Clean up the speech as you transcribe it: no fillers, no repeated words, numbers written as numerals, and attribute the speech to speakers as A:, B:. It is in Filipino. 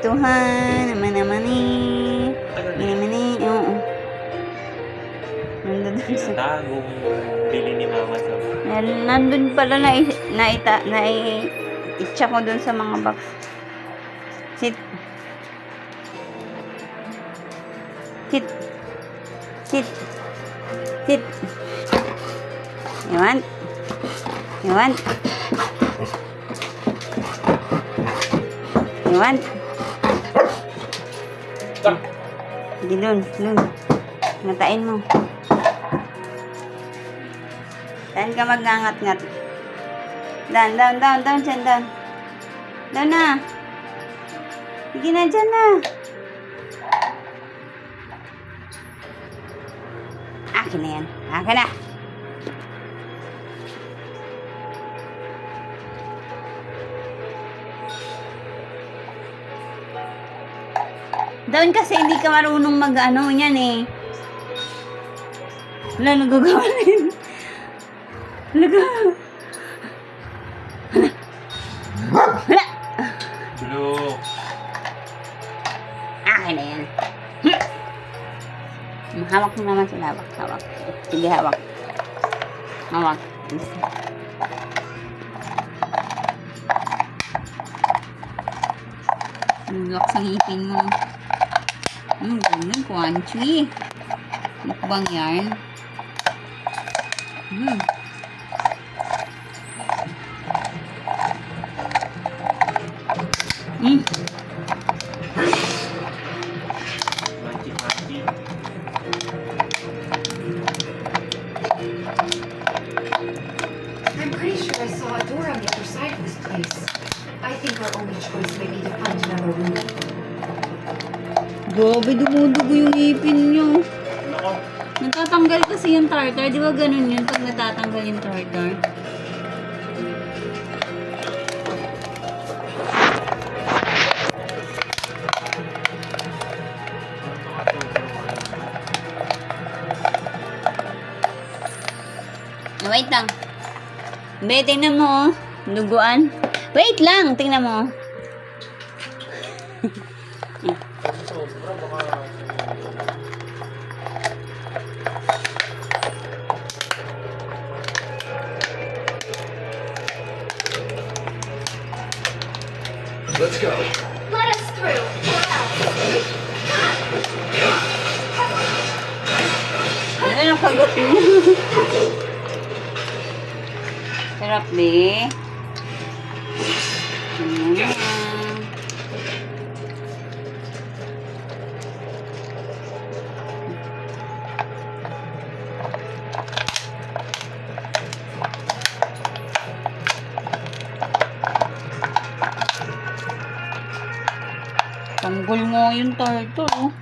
A: Tuhan. Naman eh. Oo. Nandun sa...
B: Tagong bili ni mama to.
A: Nandun pala itcha ko dun sa mga box. Sit. Sit. Sit. Sit. Iwan. Iwan. Iwan. Sige dun. Ngatain mo. Saan ka magngangat-ngat? Down. Diyan, down. Down na. Sige na, dyan na. Akin na yan. Akin na. Down kasi hindi ka marunong mag-ano yan eh. Wala, nagagawa rin. Wala.
B: Blue.
A: Akin na yan. Hawak mo naman sila. Hawak. Sige, hawak. Hawak. Nulak sa ngipin mo. Ganun, crunchy. Mukbang yan.
B: Manchi.
C: I'm pretty sure I saw a door on the other side of this place. I think our only choice may be to find another room.
A: Grabe, dumudugo yung ngipin nyo.
B: Nako.
A: Natatanggal kasi yung tartar. Di ba ganun yun pag natatanggal yung tartar? Wait lang. Be, tingnan mo, oh. Duguan. Wait lang, tingnan mo.
D: Let's go.
C: Let us through.
A: Ano yung kagot niya? Sarap, be. Tanggol mo yung tartar, oh.